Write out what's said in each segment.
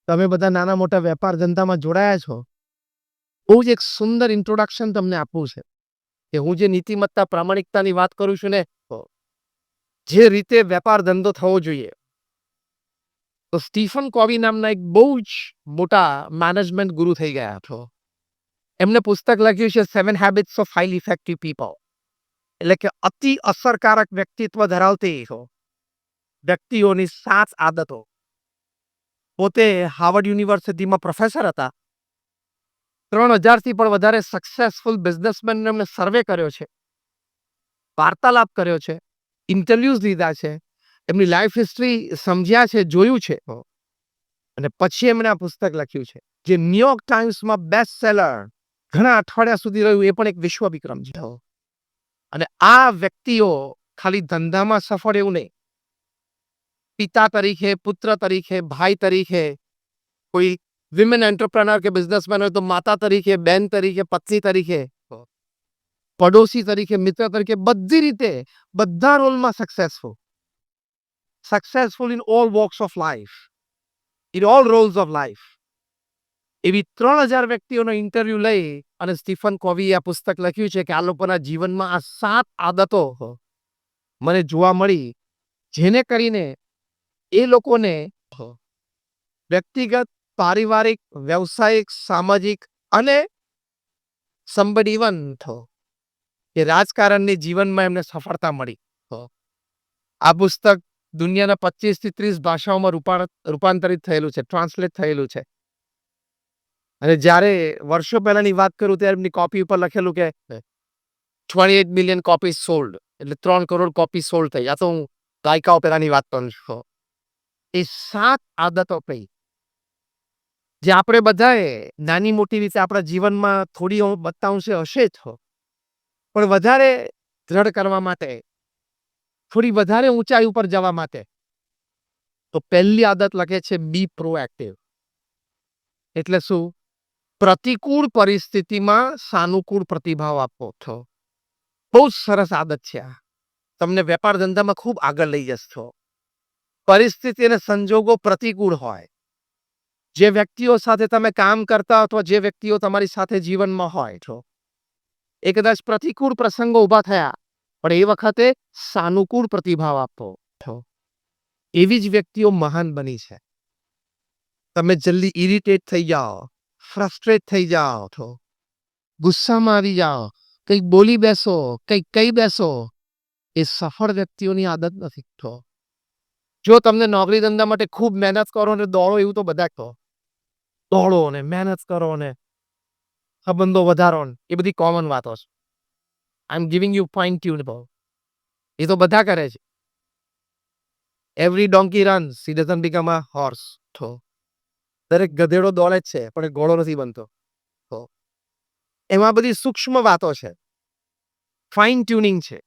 તમે બધા નાના મોટા વેપાર ધંધામાં જોડાયા છો. બહુ જ એક સુંદર ઇન્ટ્રોડક્શન તમને આપવું છે કે હું જે નીતિમત્તા પ્રામાણિકતાની વાત કરું છું ને, તો જે રીતે વેપાર ધંધો થવો જોઈએ, તો સ્ટીફન કોવી નામના એક બહુ જ મોટા મેનેજમેન્ટ ગુરુ થઈ ગયા છો. એમને પુસ્તક લખ્યું છે 7 habits of highly effective people, એટલે કે અતિ અસરકારક વ્યક્તિત્વ ધરાવતી વ્યક્તિઓની 7 આદતો. પોતે હાર્વર્ડ યુનિવર્સિટીમાં પ્રોફેસર હતા. 3000 થી પણ વધારે સક્સેસફુલ બિઝનેસમેન એમને સર્વે કર્યો છે, વાર્તાલાપ કર્યો છે, ઇન્ટરવ્યુઝ લીધા છે, એમની લાઈફ હિસ્ટ્રી સમજ્યા છે, જોયું છે, અને પછી એમણે આ પુસ્તક લખ્યું છે જે ન્યુયોર્ક ટાઈમ્સમાં બેસ્ટ સેલર ઘણા અઠવાડિયા સુધી રહ્યું. એ પણ એક વિશ્વ વિક્રમ છે. અને આ વ્યક્તિઓ ખાલી ધંધામાં સફળ એવું નહીં, પિતા તરીકે, પુત્ર તરીકે, ભાઈ તરીકે, કોઈ વિમેન એન્ટરપ્રેનર કે બિઝનેસમેન હોય તો માતા તરીકે, બેન તરીકે, પત્ની તરીકે, પડોશી તરીકે, મિત્ર તરીકે, બધી રીતે બધા રોલમાં successful in all walks of life, in all Rolls of life. એવી 3000 વ્યક્તિઓનો ઇન્ટરવ્યુ લઈ અને સ્ટીફન કોવીએ આ પુસ્તક લખ્યું છે કે આ લોકોના જીવનમાં આ 7 આદતો મને જોવા મળી, જેને કરીને એ લોકોને વ્યક્તિગત, પારિવારિક, વ્યવસાયિક, સામાજિક અને somebody even કે રાજકારણની જીવનમાં એમને સફળતા મળી. આ પુસ્તક દુનિયાના 25 થી 30 ભાષાઓમાં રૂપાંતરિત થયેલું છે, ટ્રાન્સલેટ થયેલું છે. અને જ્યારે વર્ષો પહેલાની વાત કરું ત્યારે એમની કોપી ઉપર લખેલું કે 28 મિલિયન કોપી સોલ્ડ, એટલે 3 કરોડ કોપી સોલ્ડ થઈ. આ તો હું દાયકાઓ પહેલાની વાત કરું છું. એ 7 આદતો કઈ જે આપણે બધાએ નાની મોટી રીતે આપણા જીવનમાં થોડી બતાવશે હશે જ, પણ વધારે દ્રઢ કરવા માટે, થોડી વધારે ઊંચાઈ ઉપર જવા માટે, તો પહેલી આદત લખે છે બી પ્રોએક્ટિવ. એટલે શું? પ્રતિકૂળ પરિસ્થિતિમાં સાનુકૂળ પ્રતિભાવ આપવો છો. બહુ સરસ આદત છે આ. તમને વેપાર ધંધામાં ખૂબ આગળ લઈ જશો. પરિસ્થિતિ અને સંજોગો પ્રતિકૂળ હોય, જે વ્યક્તિઓ સાથે તમે કામ કરતા અથવા જે વ્યક્તિઓ તમારી સાથે જીવનમાં હોય છો, એ કદાચ પ્રતિકૂળ પ્રસંગો ઊભા થયા, પણ એ વખતે સાનુકૂળ પ્રતિભાવ આપો છો. એવી જ વ્યક્તિઓ મહાન બની છે. તમે જલ્દી ઇરિટેટ થઈ જાઓ, ફ્રસ્ટ્રેટ થઈ જાઓ છો, ગુસ્સામાં આવી જાઓ, કંઈક બોલી બેસો, કંઈક કહી બેસો, એ સફળ વ્યક્તિઓની આદત નથી. જો તમને નોકરી ધંધા માટે ખૂબ મહેનત કરો ને દોડો, એવું તો બધા કહો, દોડો ને મહેનત કરો ને સંબંધો વધારો ને, એ બધી કોમન વાતો છે. I am giving you fine tune. એ તો બધા કરે છે. Every donkey runs, he doesn't become a horse. દરેક ગધેડો દોડે જ છે, પણ એ ઘોડો નથી બનતો. એમાં બધી સૂક્ષ્મ વાતો છે, ફાઇન ટ્યુનિંગ છે.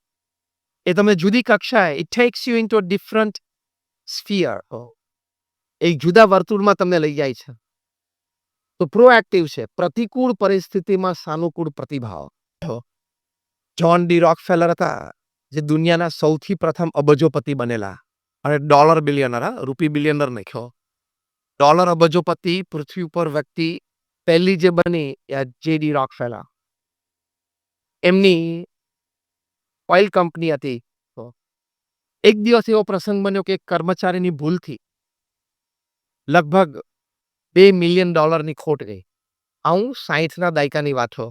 એ તમે જુદી કક્ષાએ, it tax you into a different sphere, એક જુદા વર્તુળમાં તમને લઈ જાય છે. તો પ્રોએક્ટિવ છે, પ્રતિકૂળ પરિસ્થિતિમાં સાનુકૂળ પ્રતિભાવ. જ્હોન ડી રોકફેલર હતા, જે દુનિયાના સૌથી પ્રથમ અબજોપતિ બનેલા, અને ડોલર બિલિયનર, રૂપી બિલિયનર નાખ્યો. ડોલર અબજોપતિ પૃથ્વી ઉપર વ્યક્તિ પહેલી જે બની જેડી રોકફેલર. એમની ઓઇલ કંપની હતી. એક દિવસ એવો પ્રસંગ બન્યો કે એક કર્મચારીની ભૂલથી લગભગ $2 મિલિયન ખોટ ગઈ. આવું 60ના દાયકાની વાત છો.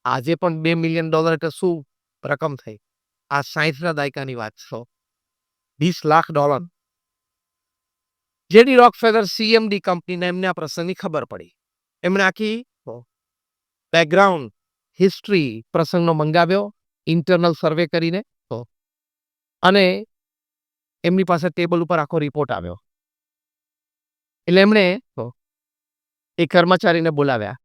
આજે પણ $2 મિલિયન એટલે શું રકમ થઈ? આ 60ના દાયકાની વાત છો. $20 લાખ. જેડી રોકફેલર સીએમડી કંપનીને એમને આ પ્રસંગની ખબર પડી. એમણે આખી બેકગ્રાઉન્ડ હિસ્ટ્રી પ્રસંગનો મંગાવ્યો, ઇન્ટરનલ સર્વે કરીને, અને એમની પાસે ટેબલ ઉપર આખો રિપોર્ટ આવ્યો. એટલે એમણે એ કર્મચારીને બોલાવ્યા.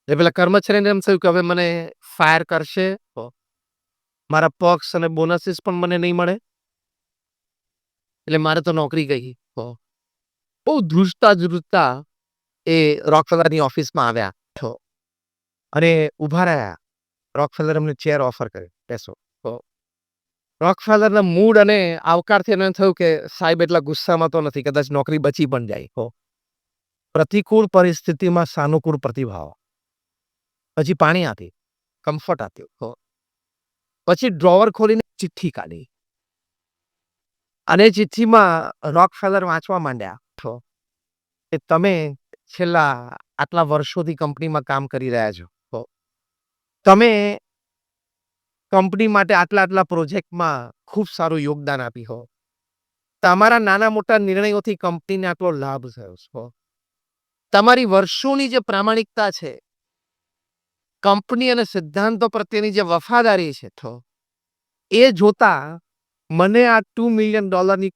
એટલે પેલા કર્મચારીને એમ થયું કે હવે મને ફાયર કરશે, મારા પક્ષ અને બોનસીસ પણ મને નહીં મળે, એટલે મારે તો નોકરી ગઈ. બહુ ધ્રુજતા એ રોકફેલરની ઓફિસમાં આવ્યા અને ઊભા રહ્યા. રોકફેલર એમને ચેર ઓફર કર્યો, બેસો. રોકફેલરના મૂડ અને આવકારથી એને થયું કે સાહેબ એટલા ગુસ્સામાં તો નથી, કદાચ નોકરી બચી પણ જાય. પ્રતિકૂળ પરિસ્થિતિમાં સાનુકૂળ પ્રતિભાવ. પછી પાણી આપી, કમ્ફર્ટ આપ્યું. પછી ડ્રોવર ખોલીને ચિઠ્ઠી કાઢી અને ચિઠ્ઠીમાં રોકફેલર વાંચવા માંડ્યા કે તમે છેલ્લા આટલા વર્ષોથી કંપનીમાં કામ કરી રહ્યા છો. તમે કંપની માટે આટલા પ્રોજેક્ટમાં ખૂબ સારું યોગદાન આપ્યું હો. તમારા નાના મોટા નિર્ણયોથી કંપનીને આટલો લાભ થયો છે. તમારી વર્ષોની જે પ્રામાણિકતા છે, કંપની અને સિદ્ધાંતો પ્રત્યેની જે વફાદારી છે, એ જોતા મને આ $2 મિલિયન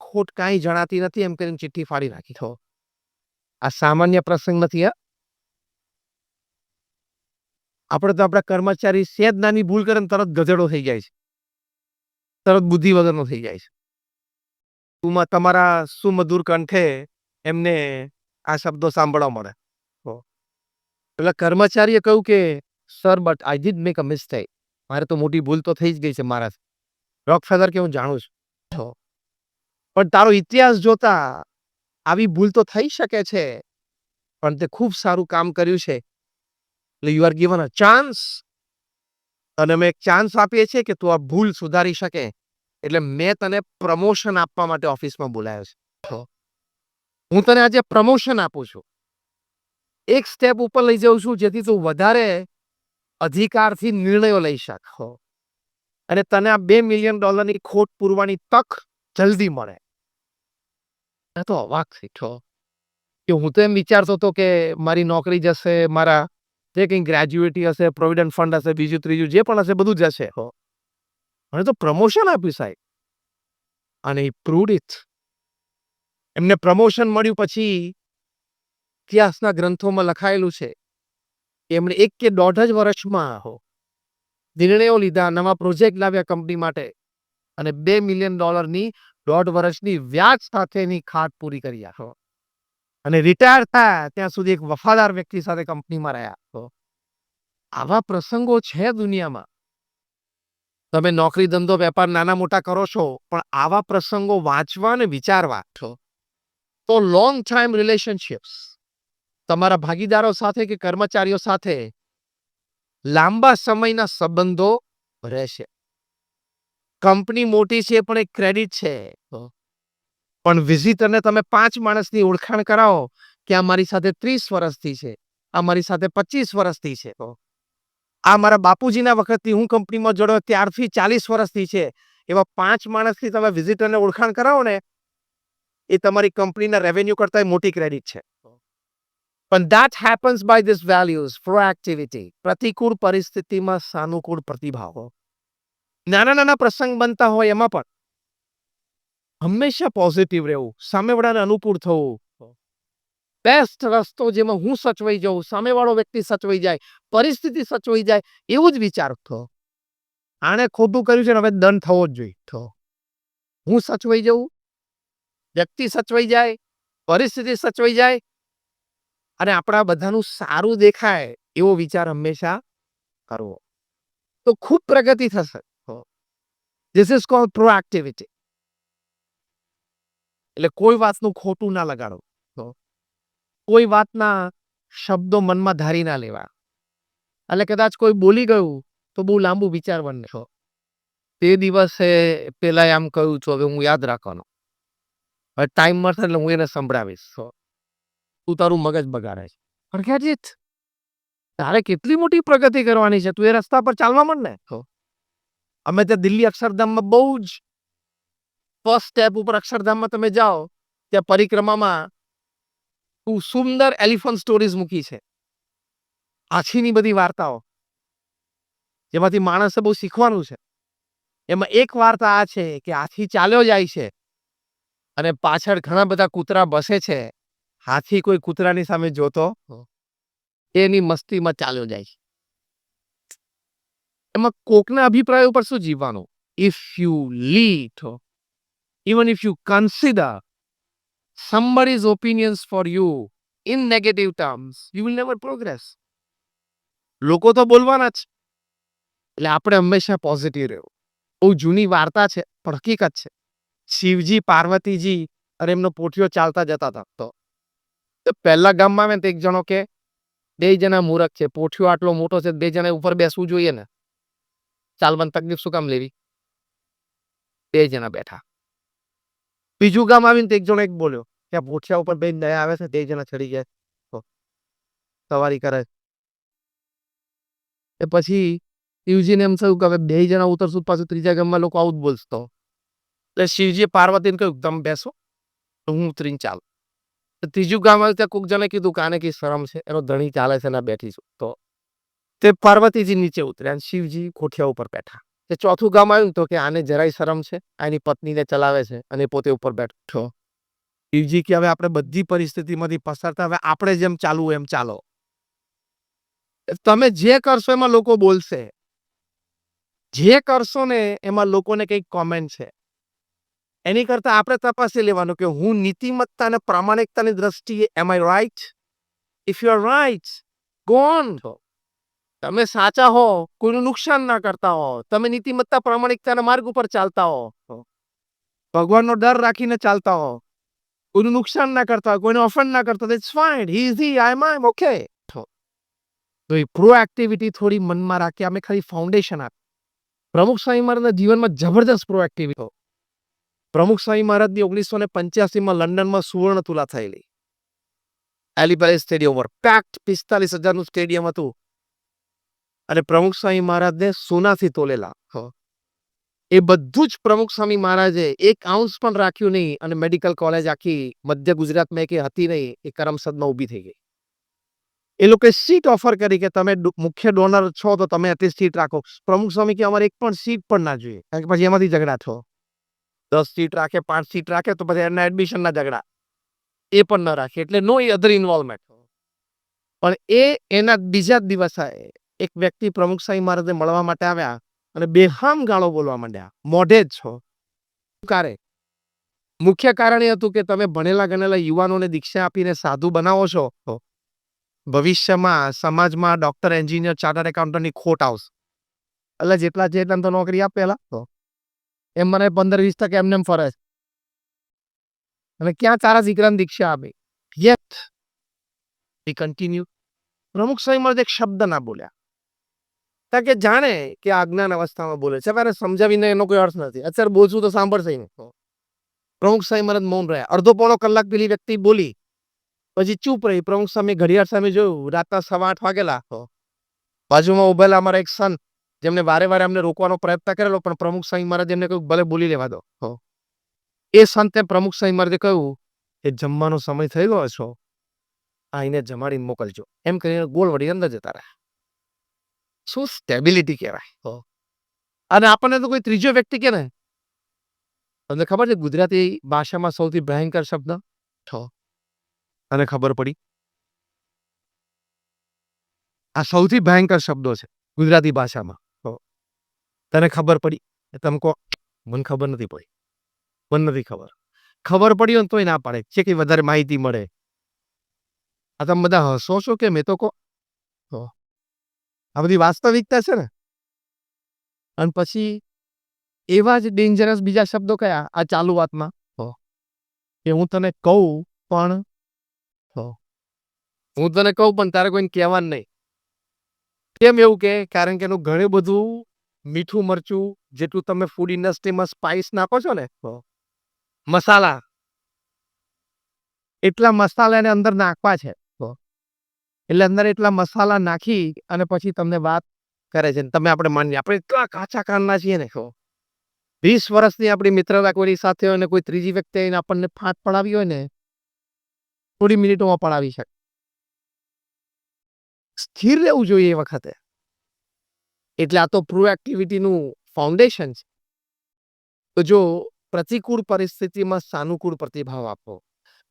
ખોટ કાંઈ જણાતી નથી એમ કરીને ચિઠ્ઠી ફાડી નાખી. આ સામાન્ય પ્રસંગ નથી. આપણે તો આપણા કર્મચારી સેજ નાની ભૂલ કરે ને તરત ગધેડો થઈ જાય છે, તરત બુદ્ધિ વગરનો થઈ જાય છે. તમારા સુમધુર કંઠે એમને આ શબ્દો સાંભળવા મળે. એટલે કર્મચારીએ કહ્યું કે sir, but I did make a mistake. મારે તો મોટી ભૂલ તો થઈ જ ગઈ છે મારાથી. રોકફેલર કે હું જાણું છું, પણ તારો ઇતિહાસ જોતા આવી ભૂલ તો થઈ શકે છે, પણ તે ખૂબ સારું કામ કર્યું છે. એટલે you are given a chance, અને અમે એક ચાન્સ આપીએ છીએ કે તું આ ભૂલ સુધારી શકે. એટલે મેં તને પ્રમોશન આપવા માટે ઓફિસમાં બોલાયો છે. હું તને આજે પ્રમોશન આપું છું, એક સ્ટેપ ઉપર લઈ જાઉં છું, જેથી તું વધારે અધિકારથી નિર્ણયો લઈ શક અને તને આ $2 મિલિયન ખોટ પૂરવાની તક જલ્દી મળે. તો અવાક થઈ કે હું તો એમ વિચારતો હતો કે મારી નોકરી જશે, મારા જે કંઈ ગ્રેજ્યુએટી હશે, પ્રોવિડન્ટ ફંડ હશે, બીજું ત્રીજું જે પણ હશે બધું જશે. મને તો પ્રમોશન આપ્યું સાહેબ, અને ઈ પ્રૂવડ ઇટ. એમને પ્રમોશન મળ્યું પછી ઇતિહાસના ગ્રંથોમાં લખાયેલું છે કે એમણે 1 કે 1.5 જ વર્ષમાં નિર્ણયો લીધા, નવા પ્રોજેક્ટ લાવ્યા કંપની માટે, અને $2 મિલિયન 1.5 વર્ષની વ્યાજ સાથેની ખાત પૂરી કરી. અને રિટાયર થયા ત્યાં સુધી એક વફાદાર વ્યક્તિ સાથે કંપનીમાં રહ્યા. આવા પ્રસંગો છે દુનિયામાં. તમે નોકરી, ધંધો, વેપાર નાના મોટા કરો છો, પણ આવા પ્રસંગો વાંચવા અને વિચારવા તો લોંગ ટાઈમ રિલેશનશિપ્સ તમારા ભાગીદારો સાથે કે કર્મચારીઓ સાથે લાંબા સમયના સંબંધો રહેશે. કંપની મોટી છે પણ એક ક્રેડિટ છે, પણ વિઝિટરને તમે 5 માણસની ઓળખાણ કરાવો કે આ મારી સાથે 30 વર્ષથી છે, આ મારી સાથે 25 વર્ષથી છે, આ મારા બાપુજીના વખતથી હું કંપનીમાં જોડ્યો ત્યારથી 40 વર્ષથી છે, એવા 5 માણસથી તમે વિઝિટરને ઓળખાણ કરાવો ને, એ તમારી કંપનીના રેવન્યુ કરતા મોટી ક્રેડિટ છે. પણ that happens by these values, proactivity, પ્રતિકૂળ પરિસ્થિતિમાં સાનુકૂળ પ્રતિભાવ. નાના પ્રસંગ બનતા હોય એમાં પણ હંમેશા પોઝિટિવ રહેવું, સામેવાળાને અનુકૂળ થવું. બેસ્ટ રસ્તો જેમાં હું સચવાઈ જાઉં, સામેવાળો વ્યક્તિ સચવાઈ જાય, પરિસ્થિતિ સચવાઈ જાય, એવું જ વિચારતો. આણે ખોટું કર્યું છે ને, હવે દંડ થવો જ જોઈએ. હું સચવાઈ જવું, વ્યક્તિ સચવાઈ જાય, પરિસ્થિતિ સચવાઈ જાય, અને આપણા બધાનું સારું દેખાય એવો વિચાર હંમેશા કરવો, તો ખૂબ પ્રગતિ થશે. This is called proactivity. એટલે કોઈ વાતનું ખોટું ના લગાડો, કોઈ વાતના શબ્દો મનમાં ધારી ના લેવા. એટલે કદાચ કોઈ બોલી ગયું તો બહુ લાંબુ વિચારવાનું છો. તે દિવસે પેલા આમ કહ્યું છું, હવે હું યાદ રાખવાનો, હવે ટાઈમ મળશે એટલે હું એને સંભળાવીશ. તું તારું મગજ બગાડે છે. અર્ઘ્યાજીત, તારે કેટલી મોટી પ્રગતિ કરવાની છે, તું એ રસ્તા પર ચાલવા માંડ ને. અમે ત્યાં દિલ્હી અક્ષરધામમાં બહુ જ ફર્સ્ટ સ્ટેપ ઉપર અક્ષરધામમાં તમે જાઓ, ત્યાં પરિક્રમામાં સુંદર એલિફન્ટ સ્ટોરીઝ મૂકી છે, હાથીની બધી વાર્તાઓ, જેમાંથી માણસે બહુ શીખવાનું છે. એમાં એક વાર્તા આ છે કે હાથી ચાલ્યો જાય છે અને પાછળ ઘણા બધા કૂતરા બસે છે. હાથી કોઈ કૂતરાની સામે જોતો એની મસ્તીમાં ચાલ્યો જાય છે. એમાં કોકના અભિપ્રાય ઉપર શું જીવવાનું? If you lead, even if you consider somebody's opinions for you in negative terms, you will never progress. લોકો તો બોલવાના જ, એટલે આપણે હંમેશા પોઝિટિવ રહેવું. બહુ જૂની વાર્તા છે પણ હકીકત છે. શિવજી, પાર્વતીજી અને એમનો પોઠિયો ચાલતા જતા હતા. તો પહેલા ગામમાં આવે ને તો એક જણો કે, "બે જણા મૂરખ છે. પોઠિયો આટલો મોટો છે, 2 જણા ઉપર બેસવું જોઈએ ને. ચાલવાની તકલીફ શું કામ લેવી?" 2 જણા બેઠા. બીજું ગામ આવીને તો એક જણો એક બોલ્યો કે, "આ પોઠિયા ઉપર બેસીને દયા આવે છે, 2 જણા ચડી જાય તો સવારી કરે." એ પછી શિવજીને એમ થયું કે હવે 2 જણા ઉતરશું પાછું ત્રીજા ગામમાં લોકો આવું જ બોલશે તો. એટલે શિવજીએ પાર્વતીને કહ્યું, "તમે બેસો, હું ઉતરીને ચાલું." તો ત્રીજું ગામ આવ્યું ત્યાં કોક જણે કીધું કે આને કી શરમ છે, એનો ધણી ચાલે છે ને આ બેઠી છું. તો તે પાર્વતીજી નીચે ઉતર્યા અને શિવજી ખોઠિયા ઉપર બેઠા. તે ચોથું ગામ આવ્યું તો કે આને જરાય શરમ છે, આ એની પત્નીને ચલાવે છે અને પોતે ઉપર બેઠો. શિવજી કે હવે આપણે બધી પરિસ્થિતિમાંથી પસાર થયા, હવે આપણે જેમ ચાલવું એમ ચાલો. તમે જે કરશો એમાં લોકો બોલશે. જે કરશો ને એમાં લોકોને કંઈક કોમેન્ટ છે. એની કરતા આપણે તપાસી લેવાનું કે હું નીતિમત્તા અને પ્રામાણિકતાની દ્રષ્ટિએ am I right? If you are right, go on. તમે સાચા હો, કોઈનું નુકસાન ના કરતા હો, તમે નીતિમત્તા પ્રામાણિકતાના માર્ગ ઉપર ચાલતા હો, ભગવાનનો ડર રાખીને ચાલતા હો, કોઈનું નુકસાન ના કરતા હોય, કોઈને ઓફેન્ડ ના કરતા, it's fine. He is he, I am okay. તો એ પ્રોએક્ટિવિટી થોડી મનમાં રાખી અમે ખાલી ફાઉન્ડેશન આપ્યું. પ્રમુખ સ્વામી મહારાજના જીવનમાં જબરદસ્ત પ્રોએક્ટિવિટી. પ્રમુખ સ્વામી મહારાજની 1985માં લંડનમાં સુવર્ણ તુલા થયેલી. એલિબાઈ સ્ટેડિયમ પર પેક્ડ 45,000નું સ્ટેડિયમ હતું અને પ્રમુખ સ્વામી મહારાજને સોનાથી તોલેલા. એ બધું જ પ્રમુખ સ્વામી મહારાજે 1 આઉન્સ પણ રાખ્યું નહીં અને મેડિકલ કોલેજ આખી મધ્ય ગુજરાતમાં એકે હતી નહીં, એ કરમસદમાં ઊભી થઈ ગઈ. એ લોકોએ સીટ ઓફર કરી કે તમે મુખ્ય ડોનર છો તો તમે એટલી સીટ રાખો. પ્રમુખ સ્વામી કે અમારે એક પણ સીટ પણ ના જોઈએ, કારણ કે પછી એમાંથી ઝઘડા છો. 10 સીટ રાખે, 5 સીટ રાખે તો પછી એના એડમિશનના ઝઘડા. એ પણ ન રાખે એટલે નો અધર ઇન્વોલ્વમેન્ટ. પણ એના બીજા જ દિવસે એક વ્યક્તિ પ્રમુખ સ્વામી મહારાજને મળવા માટે આવ્યા અને બેફામ ગાળો બોલવા માંડ્યા. મોઢે જ છો. મુખ્ય કારણ એ હતું કે તમે ભણેલા ગણેલા યુવાનોને દીક્ષા આપીને સાધુ બનાવો છો. ભવિષ્યમાં સમાજમાં ડોક્ટર, એન્જિનિયર, ચાર્ટર્ડ એકાઉન્ટન્ટની ખોટ આવશે. એટલે જેટલા છે એટલાને તો નોકરી આપ પહેલા. એમ મને 15-20% એમને એમ ફરે છે. અને ક્યાં તારા દીકરાને દીક્ષા આપી? યેટ વી કન્ટિન્યુ. પ્રમુખ સ્વામી મહારાજ એક શબ્દ ના બોલ્યા. કારણ કે જાણે કે આ અજ્ઞાન અવસ્થામાં બોલે છે. હવે સમજાવીને એનો કોઈ અર્થ નથી. અત્યારે બોલશું તો સાંભળશે નહીં. પ્રમુખ સ્વામી મહારાજ મૌન રહ્યા. અડધો પોણો કલાક પેલી વ્યક્તિ બોલી, પછી ચૂપ રહી. પ્રમુખ સ્વામી ઘડિયાળ સામે જોયું, રાતના 8:15 વાગેલા. બાજુમાં ઉભેલા અમારા એક સંત, જેમને વારે વારે અમને રોકવાનો પ્રયત્ન કરેલો, પણ પ્રમુખ સ્વામી મહારાજ એમને કહ્યું ભલે બોલી લેવા દો. એ સંતે પ્રમુખ સ્વામી મહારાજે કહ્યું કે જમવાનો સમય થઈ ગયો છો, આઈને જમાડીને મોકલજો. એમ કરીને ગોળ વળી અંદર જતા રહ્યા. શું સ્ટેબિલિટી કહેવાય. અને આપણને તો કોઈ ત્રીજો વ્યક્તિ કે ને, તમને ખબર છે ગુજરાતી ભાષામાં સૌથી ભયંકર શબ્દ અને ખબર પડી, આ સૌથી ભયંકર શબ્દો છે ગુજરાતી ભાષામાં. તને ખબર પડી? તમે કહો મને ખબર નથી પડી, મને નથી ખબર. ખબર પડી હોય ને તોય ના પાડે છે કે વધારે માહિતી મળે. આ તમે બધા હસો છો કે મેં તો કહો, આ બધી વાસ્તવિકતા છે ને. અને પછી એવા જ ડેન્જરસ બીજા શબ્દો કયા આ ચાલુ વાતમાં, કે હું તને કહું પણ તારે કોઈને કહેવાનું નહીં. કેમ એવું કે? કારણ કે એનું ઘણું બધું મીઠું મરચું, જેટલું તમે ફૂડ ઇન્ડસ્ટ્રીમાં સ્પાઇસ નાખો છો ને, મસાલા, એટલા મસાલા એને અંદર નાખવા છે. એટલે અંદર એટલા મસાલા નાખી અને પછી તમને વાત કરે છે. તમે આપણે માનીએ આપણે એટલા કાચા કાનના છીએ ને. 20 વર્ષની આપણી મિત્રતા કોઈની સાથે હોય ને કોઈ ત્રીજી વ્યક્તિ આવીને આપણને ફાંટ પડાવી હોય ને, થોડી મિનિટોમાં પડાવી શકે. સ્થિર રહેવું જોઈએ એ વખતે. એટલે આ તો પ્રોએક્ટિવિટીનું ફાઉન્ડેશન છે. તો જો પ્રતિકૂળ પરિસ્થિતિમાં સાનુકૂળ પ્રતિભાવ આપો,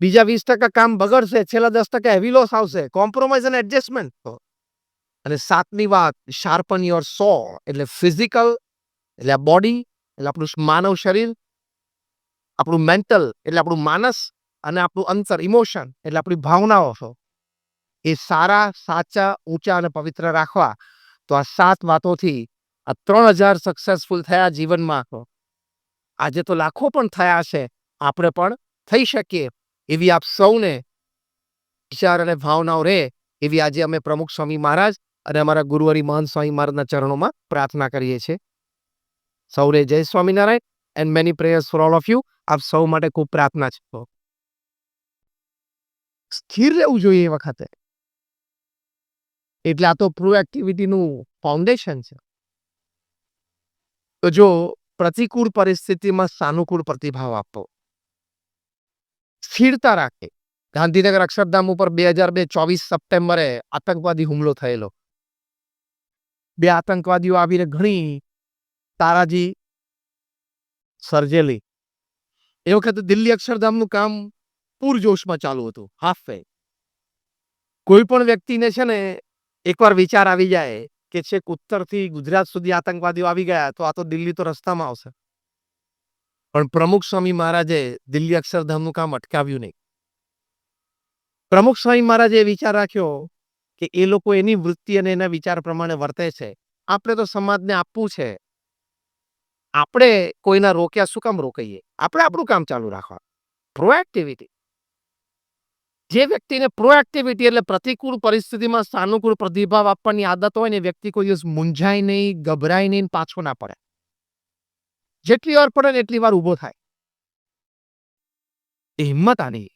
બીજા 20% કામ બગડશે, છેલ્લા 10% હેવી લોસ આવશે. કોમ્પ્રોમાઇઝ અને એડજસ્ટમેન્ટ. અને 7મી વાત, શાર્પન યોર સો, એટલે ફિઝિકલ એટલે આ બોડી, એટલે આપણું માનવ શરીર, આપણું મેન્ટલ એટલે આપણું માનસ, અને આપણું અંતર ઇમોશન એટલે આપણી ભાવનાઓ, એ સારા, સાચા, ઊંચા અને પવિત્ર રાખવા. તો આ 7 વાતોથી આ 3000 સક્સેસફુલ થયા જીવનમાં. આજે તો લાખો પણ થયા હશે, આપણે પણ થઈ શકીએ એવી આપ સૌને વિચાર અને ભાવનાઓ રહે એવી આજે અમે પ્રમુખ સ્વામી મહારાજ અને અમારા ગુરુવરી મહંત સ્વામી મહારાજના ચરણોમાં પ્રાર્થના કરીએ છીએ. સૌને જય Swaminarayan and many prayers for all of you. આપ સૌ માટે ખૂબ પ્રાર્થના છે. સ્થિર રહેવું જોઈએ એ વખતે. એટલે આ તો પ્રોએક્ટિવિટીનું ફાઉન્ડેશન છે. તો જો પ્રતિકૂળ પરિસ્થિતિમાં સાનુકૂળ પ્રતિભાવ આપવો, સ્થિરતા રાખે. ગાંધીનગર અક્ષરધામ ઉપર 2002 સપ્ટેમ્બરે આતંકવાદી હુમલો થયેલો. 2 આતંકવાદીઓ આવીને ઘણી તારાજી સર્જેલી. એ વખતે દિલ્હી અક્ષરધામનું કામ પૂરજોશમાં ચાલુ હતું, હાફ વે. કોઈ પણ વ્યક્તિને છે ને એકવાર વિચાર આવી જાય કે છેક ઉત્તરથી ગુજરાત સુધી આતંકવાદીઓ આવી ગયા તો આ તો દિલ્હી તો રસ્તામાં આવશે. પણ પ્રમુખ સ્વામી મહારાજે દિલ્હી અક્ષરધામનું કામ અટકાવ્યું નહીં. પ્રમુખ સ્વામી મહારાજે વિચાર રાખ્યો કે એ લોકો એની વૃત્તિ અને એના વિચાર પ્રમાણે વર્તે છે. આપણે તો સમાજને આપવું છે. આપણે કોઈના રોક્યા શું કામ રોકીએ? આપણે આપણું કામ ચાલુ રાખવા. પ્રોએક્ટિવિટી. જે વ્યક્તિને પ્રોએક્ટિવિટી એટલે પ્રતિકૂળ પરિસ્થિતિમાં સાનુકૂળ પ્રતિભાવ આપવાની આદત હોય ને, વ્યક્તિ કોઈ દિવસ મૂંઝાય નહીં, ગભરાય નહીં, પાછો ના પડે. જેટલી વાર પડે ને એટલી વાર ઊભો થાય. એ હિંમત આની.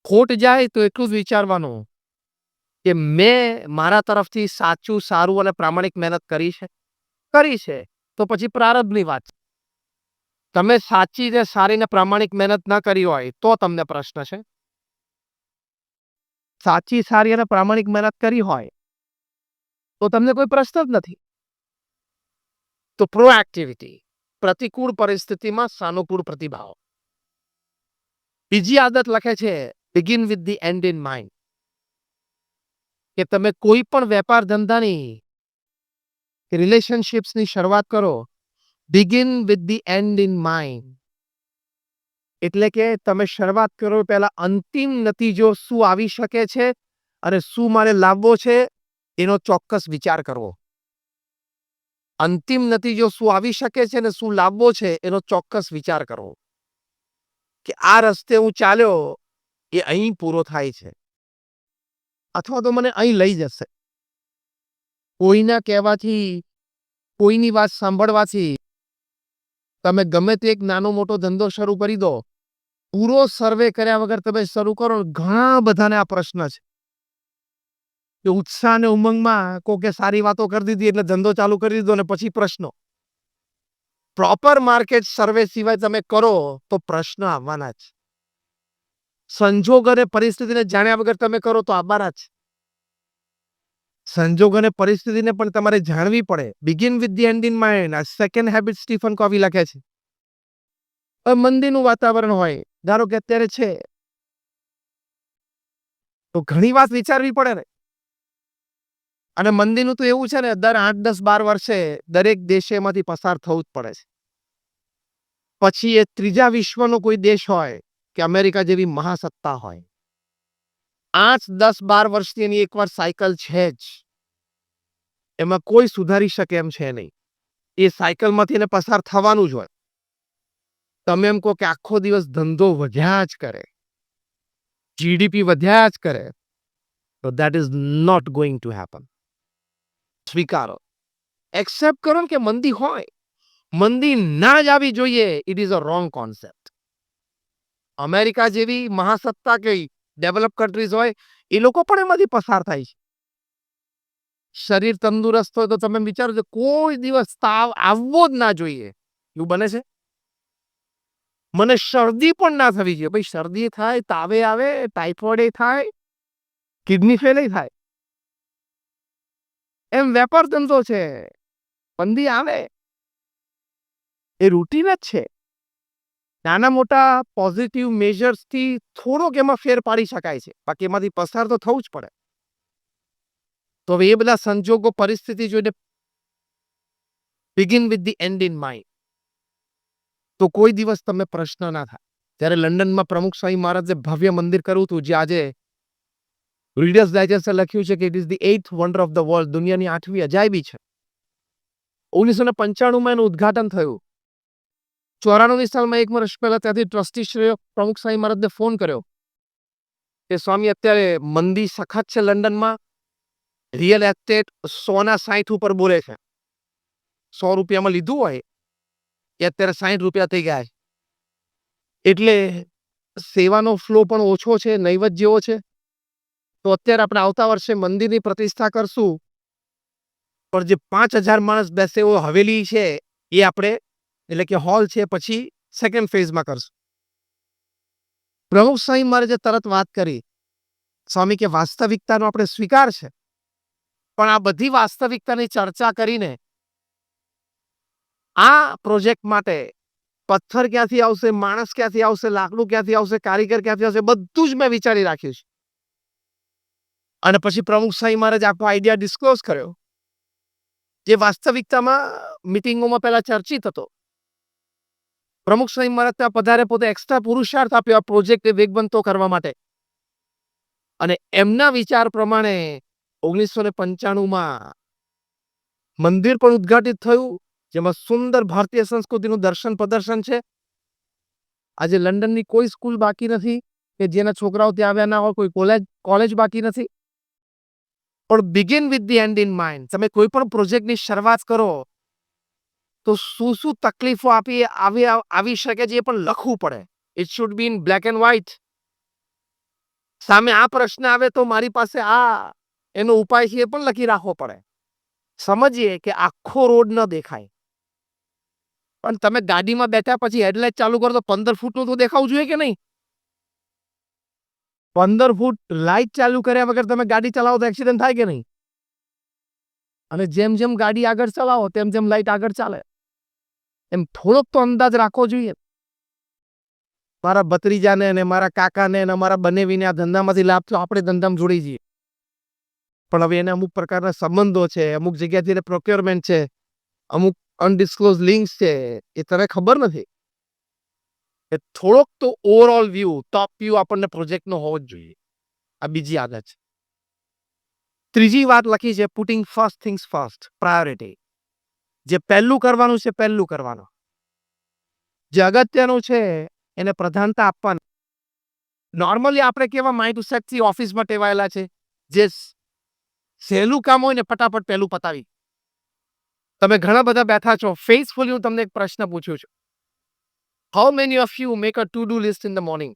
ખોટ જાય તો એટલું જ વિચારવાનું કે મેં મારા તરફથી સાચું, સારું અને પ્રામાણિક મહેનત કરી છે તો પછી પ્રારબ્ધની વાત. તમે સાચી ને સારી ને પ્રામાણિક મહેનત ન કરી હોય તો તમને પ્રશ્ન છે. સાચી, સારી અને પ્રામાણિક મહેનત કરી હોય તો તમને કોઈ પ્રશ્ન જ નથી. તો પ્રોએક્ટિવિટી, પ્રતિકૂળ પરિસ્થિતિમાં સાનુકૂળ પ્રતિભાવ. બીજી આદત લખે છે begin with the end in mind. કે તમે કોઈ પણ વેપાર ધંધાની રિલેશનશિપ્સની શરૂઆત કરો, begin with the end in mind. એટલે કે તમે શરૂઆત કરો પહેલા અંતિમ નતીજો શું આવી શકે છે અને શું મારે લાવવો છે એનો ચોક્કસ વિચાર કરવો. અંતિમ નતીજો શું આવી શકે છે અને શું લાવવો છે એનો ચોક્કસ વિચાર કરવો. કે આ રસ્તે હું ચાલ્યો એ અહીં પૂરો થાય છે અથવા તો મને અહીં લઈ જશે. કોઈના કહેવાથી, કોઈની વાત સાંભળવાથી તમે ગમે તે એક નાનો મોટો ધંધો શરૂ કરી દો, પૂરો સર્વે કર્યા વગર તમે શરૂ કરો. ઘણા બધાને આ પ્રશ્ન છે કે ઉત્સાહ અને ઉમંગમાં કોકે સારી વાતો કરી દીધી એટલે ધંધો ચાલુ કરી દીધો ને પછી પ્રશ્નો. પ્રોપર માર્કેટ સર્વે સિવાય તમે કરો તો પ્રશ્ન આવવાના જ. સંજોગ અને પરિસ્થિતિને જાણ્યા વગર તમે કરો તો આવવાના જ. સંજોગ અને પરિસ્થિતિને પણ તમારે જાણવી પડે. Begin with the end in mind. આ સેકન્ડ હેબિટ સ્ટીફન કોવી લખે છે. મંદીનું વાતાવરણ હોય, ધારો કે અત્યારે છે, તો ઘણી વાત વિચારવી પડે ને. અને મંદીનું તો એવું છે ને, દર 8, 10, 12 વર્ષે દરેક દેશે એમાંથી પસાર થવું જ પડે છે. પછી એ ત્રીજા વિશ્વનો કોઈ દેશ હોય કે અમેરિકા જેવી મહાસત્તા હોય, 8, 10, 12 વર્ષની એની એકવાર સાયકલ છે જ. એમાં કોઈ સુધારી શકે એમ છે નહીં. એ સાયકલમાંથી એને પસાર થવાનું જ હોય. તમે એમ કહો કે આખો દિવસ ધંધો વધ્યા જ કરે, જીડીપી વધ્યા જ કરે, તો that is not going to happen. સ્વીકારો, એક્સેપ્ટ કરો કે મંદી હોય. મંદી ના જ આવી જોઈએ. It is a wrong concept. America જેવી મહાસત્તા કે ડેવલપ કન્ટ્રીઝ હોય એ લોકો પણ એમાંથી પસાર થાય છે. શરીર તંદુરસ્ત હોય તો તમે વિચારો છો કોઈ દિવસ તાવ આવવો જ ના જોઈએ. એવું બને છે? મને શરદી પણ ના થવી જોઈએ. ભાઈ શરદી થાય, તાવે આવે, ટાઇફોઇડ થાય, કિડની ફેલ થાય. એમ વેપાર ધંધો છે, મંદી આવે એ રૂટીન જ છે. નાના મોટા પોઝિટિવ મેજર્સથી થોડોક એમાં ફેર પાડી શકાય છે, બાકી એમાંથી પસાર તો થવું જ પડે. તો હવે એ બધા સંજોગો, પરિસ્થિતિ જોઈને begin with the end in mind. તો કોઈ દિવસ તમને પ્રશ્ન ના થાય. જ્યારે લંડનમાં પ્રમુખ સ્વામી મહારાજે ભવ્ય મંદિર કર્યું હતું, જે આજે રીડર્સ ડાયજેસ્ટે લખ્યું છે કે it is the 8th wonder of the world, દુનિયાની 8મી અજાયબી છે. 1995 એનું ઉદ્ઘાટન થયું. 94 સાલમાં 1 વર્ષ પહેલા ત્યાંથી ટ્રસ્ટીશ્રીએ પ્રમુખ સ્વામી મહારાજને ફોન કર્યો કે સ્વામી અત્યારે મંદી સખત છે લંડનમાં, રિયલ એસ્ટેટ 100 ઉપર બોલે છે. 100 રૂપિયામાં લીધું હોય એ અત્યારે 60 રૂપિયા થઈ ગયા છે. એટલે સેવાનો ફ્લો પણ ઓછો છે, નૈવત જેવો છે. તો અત્યારે આપણે આવતા વર્ષે મંદિરની પ્રતિષ્ઠા કરશું, પણ જે 5000 માણસ બેસે એવો હવેલી છે એ આપણે એટલે કે હોલ છે પછી સેકન્ડ ફેઝમાં કરશું. પ્રમુખ સ્વામી મહારાજે તરત વાત કરી, સ્વામી કે વાસ્તવિકતાનો આપણે સ્વીકાર છે, પણ આ બધી વાસ્તવિકતાની ચર્ચા કરીને આ પ્રોજેક્ટ માટે પથ્થર ક્યાંથી આવશે, માણસ ક્યાંથી આવશે, લાકડું ક્યાંથી આવશે, કારીગર ક્યાંથી આવશે, બધું જ મેં વિચારી રાખ્યું છે. અને પછી પ્રમુખ સ્વામી મહારાજે આખો આઈડિયા ડિસ્ક્લોઝ કર્યો, જે વાસ્તવિકતામાં મીટિંગોમાં પહેલા ચર્ચિત હતો. પ્રમુખ સ્વામી મહારાજ ત્યાં પધારે, પોતે એક્સ્ટ્રા પુરુષાર્થ આપ્યો આ પ્રોજેક્ટને વેગવંતો કરવા માટે. અને એમના વિચાર પ્રમાણે 1995માં મંદિર પણ ઉદ્ઘાટિત થયું, જેમાં સુંદર ભારતીય સંસ્કૃતિનું દર્શન પ્રદર્શન છે. આજે લંડનની કોઈ સ્કૂલ બાકી નથી કે જેના છોકરાઓ ત્યાં આવ્યા ના હોય, કોઈ કોલેજ બાકી નથી. પણ begin with the end in mind. તમે કોઈ પણ પ્રોજેક્ટની શરૂઆત કરો તો શું શું તકલીફો આવી શકે છે એ પણ લખવું પડે. It should be in black and white. સામે આ પ્રશ્ન આવે તો મારી પાસે આ એનો ઉપાય છે એ પણ લખી રાખવો પડે. સમજીએ કે આખો રોડ ન દેખાય, પણ તમે ગાડીમાં બેઠા પછી હેડલાઇટ ચાલુ કરો તો 15 ફૂટનું તો દેખાવું જોઈએ કે નહીં? 15 ફૂટ લાઇટ ચાલુ કર્યા વગર તમે ગાડી ચલાવો તો એક્સિડન્ટ થાય કે નહીં? અને જેમ જેમ ગાડી આગળ ચલાવો તેમ જેમ લાઇટ આગળ ચાલે, એમ થોડોક તો અંદાજ રાખવો જોઈએ. મારા ભત્રીજાને અને મારા કાકાને અને મારા બનેવીને આ ધંધામાંથી લાભ તો આપણે ધંધામાં જોડી જઈએ, પણ હવે એને અમુક પ્રકારના સંબંધો છે, અમુક જગ્યાથી પ્રોક્યોરમેન્ટ છે, અમુક અનડિસ્ક્લોઝ લિંક્સ છે, એ તને ખબર નથી. એ થોડોક તો ઓવરઓલ વ્યૂ, ટોપ વ્યૂ આપણને પ્રોજેક્ટનો હોવો જ જોઈએ. આ બીજી આદત છે. ત્રીજી વાત લખી છે, putting first things first, priority. જે પહેલું કરવાનું છે પહેલું કરવાનું, જે અગત્યનું છે એને પ્રધાનતા આપવાની. નોર્મલી આપણે કેવા માઇન્ડ સેટથી ઓફિસમાં ટેવાયેલા છે, જે સહેલું કામ હોય ને ફટાફટ પહેલું પતાવી. તમે ઘણા બધા બેઠા છો, ફેસફુલી હું તમને એક પ્રશ્ન પૂછું છું. How many of you make a to do list in the morning?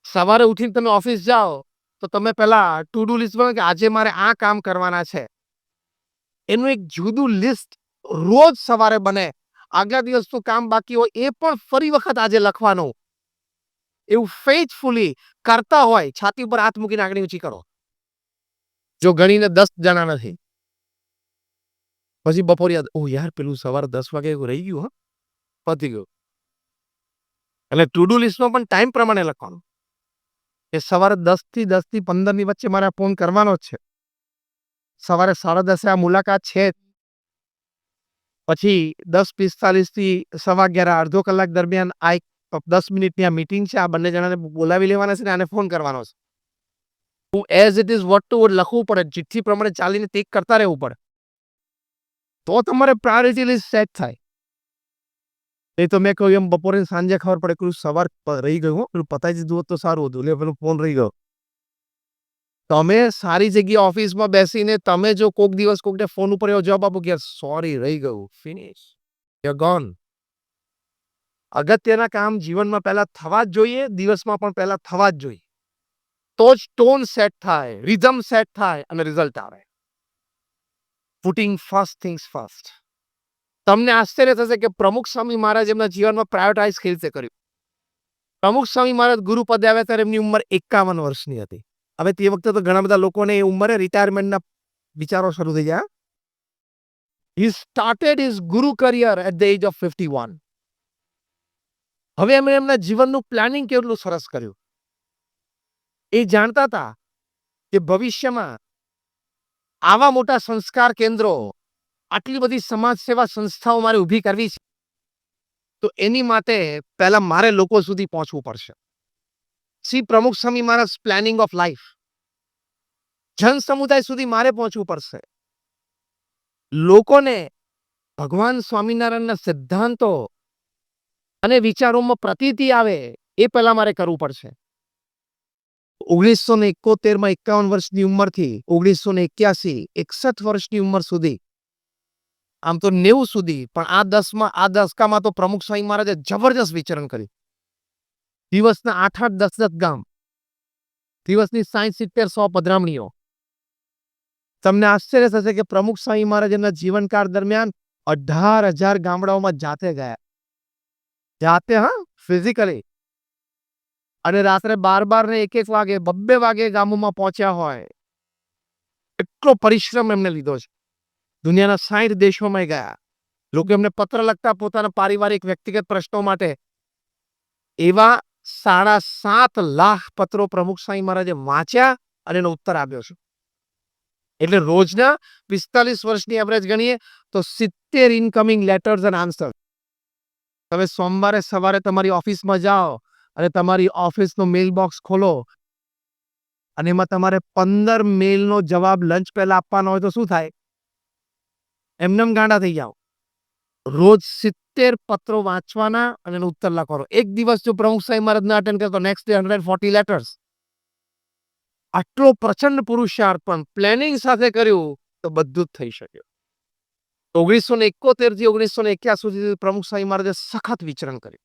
સવારે ઉઠીને તમે ઓફિસ જાઓ તો તમે પહેલા ટુ ડુ લિસ્ટ બનાવો કે આજે મારે આ કામ કરવાના છે. એનું એક જુદું લિસ્ટ રોજ સવારે બને. આગલા દિવસનું કામ બાકી હોય એ પણ ફરી વખત આજે લખવાનું. એવું ફેથફુલી કરતા હોય, છાતી ઉપર હાથ મૂકીને આંગળી ઊંચી કરો. જો ગણીને 10 જણા નથી. પછી બપોર યાદ, ઓ યાર પેલું સવારે 10 વાગે રહી ગયું, હા પતી ગયું. એટલે ટુ ડુ લિસ્ટમાં પણ ટાઈમ પ્રમાણે લખવાનું કે સવારે 10 થી 15ની વચ્ચે મારે ફોન કરવાનો જ છે. સવારે 10:30 આ મુલાકાત છે. પછી 10:45 થી 11:15 અડધો કલાક દરમિયાન આ એક 10 મિનિટની આ મીટિંગ છે, આ બંને જણાને બોલાવી લેવાના છે ને આને ફોન કરવાનો છે. હું as it is word to word લખવું પડે, ચિઠ્ઠી પ્રમાણે ચાલીને ટીક કરતા રહેવું પડે, તો તમારે પ્રાયોરિટી લિસ્ટ સેટ થાય. એ તો મેં કહ્યું એમ બપોરે સાંજે ખબર પડે કે સવાર રહી ગયું, પેલું પતાવી દીધું હોત તો સારું હતું, એટલે પેલો ફોન રહી ગયો. તમે સારી જગ્યાએ ઓફિસમાં બેસીને તમે જો કોક દિવસ કોકને ફોન ઉપર એવો જવાબ આપો કે સોરી રહી ગયું, ફિનિશ, યુ આર ગોન. અગત્યના કામ જીવનમાં પહેલા થવા જ જોઈએ, દિવસમાં પણ પહેલા થવા જ જોઈએ. તો જ ટોન સેટ થાય, રિધમ સેટ થાય અને રિઝલ્ટ આવે. Putting first things first. તમને આશ્ચર્ય થશે કે પ્રમુખ સ્વામી મહારાજ એમના જીવનમાં પ્રાયોરિટાઇઝ કેવી રીતે કર્યું. પ્રમુખ સ્વામી મહારાજ ગુરુ પદે આવ્યા ત્યારે એમની ઉંમર 51 વર્ષની હતી. હવે તે વખતે તો ઘણા બધા લોકોને એ ઉંમરે રિટાયરમેન્ટના વિચારો શરૂ થઈ ગયા. He started his guru career at the age of 51. હવે એમણે એમના જીવનનું પ્લાનિંગ કેટલું સરસ કર્યું. એ જાણતા હતા કે ભવિષ્યમાં આવા મોટા સંસ્કાર કેન્દ્રો, આટલી બધી સમાજ સેવા સંસ્થાઓ મારે ઊભી કરવી છે, તો એની માટે પહેલા મારે લોકો સુધી પહોંચવું પડશે. શ્રી પ્રમુખ Swami Maharaj planning of life, જન સમુદાય સુધી મારે પહોંચવું પડશે. લોકોને ભગવાન સ્વામિનારાયણના સિદ્ધાંતો અને વિચારોમાં પ્રતીતિ આવે એ પહેલા મારે કરવું પડશે. 1971 51 વર્ષની ઉંમરથી 1981 61 વર્ષની ઉંમર સુધી, આમ તો 90 સુધી, પણ આ દશકામાં તો પ્રમુખ સ્વામી મહારાજે જબરજસ્ત વિચરણ કર્યું. દિવસના 8-8 10-10 ગામ, દિવસની 60-70-100 પધરામણીઓ. તમને આશ્ચર્ય થશે કે પ્રમુખ સ્વામી મહારાજ એમના જીવનકાળ દરમિયાન 18,000 ગામડાઓમાં જાતે ગયા. જાતે, ફિઝિકલી. અને રાત્રે 12 ને 1 વાગે 2 વાગે ગામોમાં પહોંચ્યા હોય. એટલો પરિશ્રમ એમને લીધો છે. દુનિયાના 60 દેશોમાં ગયા. લોકો એમને પત્ર લખતા પોતાના પારિવારિક વ્યક્તિગત પ્રશ્નો માટે. એવા 7.5 લાખ પત્રો પ્રમુખ સ્વામી મહારાજે વાંચ્યા અને એનો ઉત્તર આપ્યો છે. એટલે રોજના 45 વર્ષની એવરેજ ગણીએ તો 70 ઇનકમિંગ લેટર્સ એન્ડ આન્સર. તમે સોમવારે સવારે તમારી ઓફિસમાં જાઓ અને તમારી ઓફિસનો મેલ બોક્સ ખોલો અને એમાં તમારે 15 મેલનો જવાબ લંચ પહેલા આપવાનો હોય તો શું થાય? એમનેમ ગાંડા થઈ જાઓ. રોજ 70 પત્રો વાંચવાના અને એનો ઉત્તર લખવાનો. એક દિવસ જો પ્રમુખ સ્વામી મહારાજ ના અટેન્ડ કરે તો નેક્સ્ટ ડે 140 લેટર્સ. આટલો પ્રચંડ પુરુષાર્થ પણ પ્લેનિંગ સાથે કર્યું તો બધું જ થઈ શક્યું. 1971 થી 1981 સુધી પ્રમુખ સ્વામી મહારાજે સખત વિચરણ કર્યું.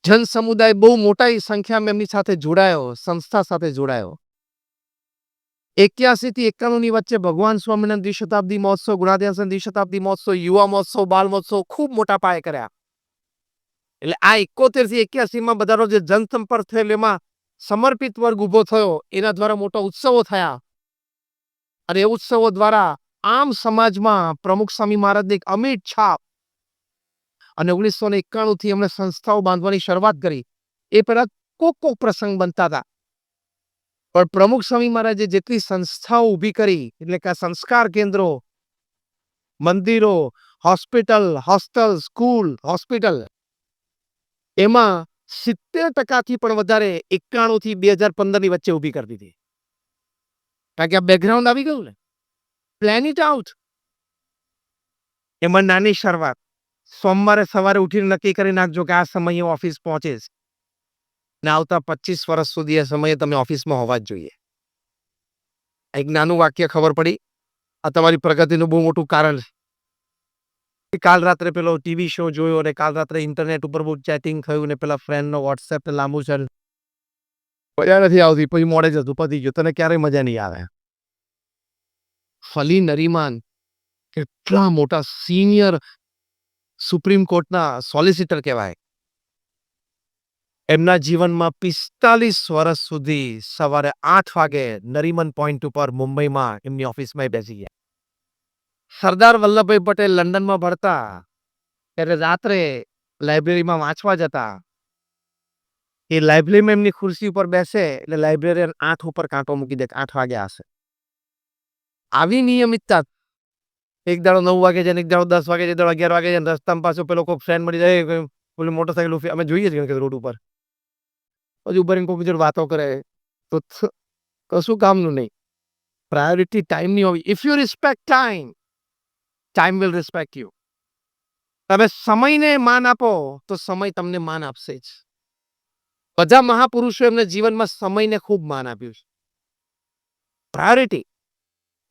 જન સમુદાય બહુ મોટી સંખ્યામાં એમની સાથે જોડાયો, સંસ્થા સાથે જોડાયો. 81 થી 91 ની વચ્ચે ભગવાન સ્વામિનારાયણ દ્વિશતાબ્દી મહોત્સવ, ગુણાધ્યાસન દ્વિશતાબ્દી મહોત્સવ, યુવા મહોત્સવ, બાલ મહોત્સવ ખૂબ મોટા પાયે કર્યા. એટલે આ 71 થી 81 માં બધાનો જે જનસંપર્ક થયેલો એમાં સમર્પિત વર્ગ ઉભો થયો. એના દ્વારા મોટા ઉત્સવો થયા અને એ ઉત્સવો દ્વારા આમ સમાજમાં પ્રમુખ સ્વામી મહારાજની એક અમિટ છાપ. અને 1991 થી એમણે સંસ્થાઓ બાંધવાની શરૂઆત કરી. એ પહેલા કોક પ્રસંગ બનતા હતા, પણ પ્રમુખ સ્વામી મહારાજે જેટલી સંસ્થાઓ ઊભી કરી, એટલે કે સંસ્કાર કેન્દ્રો, મંદિરો, હોસ્પિટલ, હોસ્ટેલ, સ્કૂલ, હોસ્પિટલ, એમાં 70% પણ વધારે 91 થી 2015 ની વચ્ચે ઊભી કરી દીધી. કારણ કે આ બેકગ્રાઉન્ડ આવી ગયું ને. Plan it out. એમાં નાની શરૂઆત. સોમવારે સવારે ઉઠીને નક્કી કરી નાખજો કે આ સમયે ઓફિસ પહોંચીશ ને આવતા 25 વર્ષ સુધી એ સમયે તમે ઓફિસમાં હોવા જ જોઈએ. એક નાનું વાક્ય ખબર પડી, આ તમારી પ્રગતિનું બહુ મોટું કારણ છે. કાલ રાત્રે પેલો ટીવી શો જોયો અને કાલ રાત્રે ઇન્ટરનેટ ઉપર બહુ ચેટિંગ થયું ને પેલા ફ્રેન્ડનો વોટ્સએપ લાંબુ છે. મજા નથી આવતી, પછી મોડે જતું પતી ગયું. તને ક્યારેય મજા નહીં આવે. ફલી નરીમાન કેટલા મોટા સિનિયર સુપ્રીમ કોર્ટના સોલિસિટર કહેવાય. એમના જીવનમાં 45 વર્ષ સુધી સવારે 8 વાગે નરીમન પોઈન્ટ ઉપર મુંબઈમાં એમની ઓફિસમાં બેસી ગયા. સરદાર વલ્લભભાઈ પટેલ લંડનમાં ભણતા ત્યારે રાત્રે લાઇબ્રેરીમાં વાંચવા જતા. એ લાઇબ્રેરીમાં એમની ખુરશી ઉપર બેસે એટલે લાઇબ્રેરિયન 8 ઉપર કાંટો મૂકી દે, 8 વાગે હશે. આવી નિયમિતતા. એક દાડો 9 વાગે જાય, એક દાડો 10 વાગે જાય, 11 વાગે જાય. રસ્તામાં પાછો પેલો કોઈ ફ્રેન્ડ મળી જાય, પેલું મોટરસાઇકલ અમે જોઈએ છીએ રોડ ઉપર. પછી ઉપર કોઈ જોડે વાતો કરે તો કશું કામનું નહીં. પ્રાયોરિટી ટાઈમની હોવી. If you respect time, time will respect you. તમે સમયને માન આપો તો સમય તમને માન આપશે જ. બધા મહાપુરુષો એમને જીવનમાં સમયને ખૂબ માન આપ્યું છે. પ્રાયોરિટી.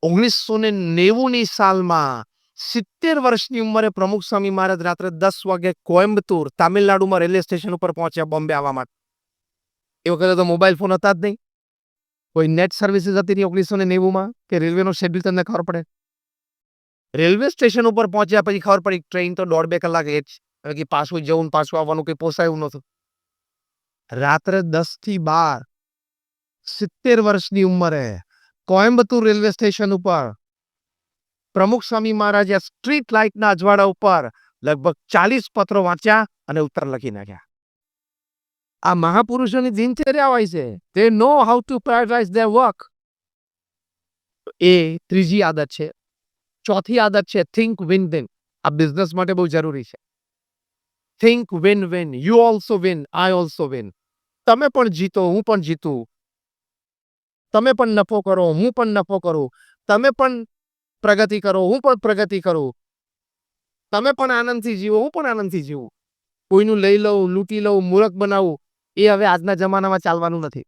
1990 ની સાલમાં 70 વર્ષની ઉંમરે પ્રમુખ સ્વામી મહારાજ રાત્રે 10 વાગે કોયમ્બતુર, તામિલનાડુમાં રેલવે સ્ટેશન ઉપર પહોંચ્યા બોમ્બે આવવા માટે. એ વખતે તો મોબાઈલ ફોન હતા જ નહીં. કોઈ નેટ સર્વિસીસ હતી નહીં 1990માં કે રેલવેનો શેડ્યુલ તમને ખબર પડે. રેલવે સ્ટેશન ઉપર પહોંચ્યા પછી ખબર પડી ટ્રેન તો 1.5-2 કલાક લેટ છે. કે પાછું જવું પાછું આવવાનું કંઈ પોસાયું નહોતું. રાત્રે 10 થી 12 70 વર્ષની ઉંમરે કોયમ્બતુર રેલવે સ્ટેશન ઉપર પ્રમુખ સ્વામી મહારાજે સ્ટ્રીટ લાઇટના અજવાળા ઉપર લગભગ 40 પત્રો વાંચ્યા અને ઉત્તર લખી નાખ્યા. આ મહાપુરુષોની દિનચર્યા હોય છે. They know how to prioritize their work. એ ત્રીજી આદત છે. ચોથી આદત છે think win win. આ બિઝનેસ માટે બહુ જરૂરી છે. think win win. You also win, I also win. તમે પણ જીતો, હું પણ જીતું. તમે પણ નફો કરો, હું પણ નફો કરું. તમે પણ પ્રગતિ કરો, હું પણ પ્રગતિ કરું. તમે પણ આનંદથી જીવો, હું પણ આનંદથી જીવું. કોઈનું લઈ લઉં, લૂંટી લઉં, મૂરખ બનાવવું, એ હવે આજના જમાનામાં ચાલવાનું નથી.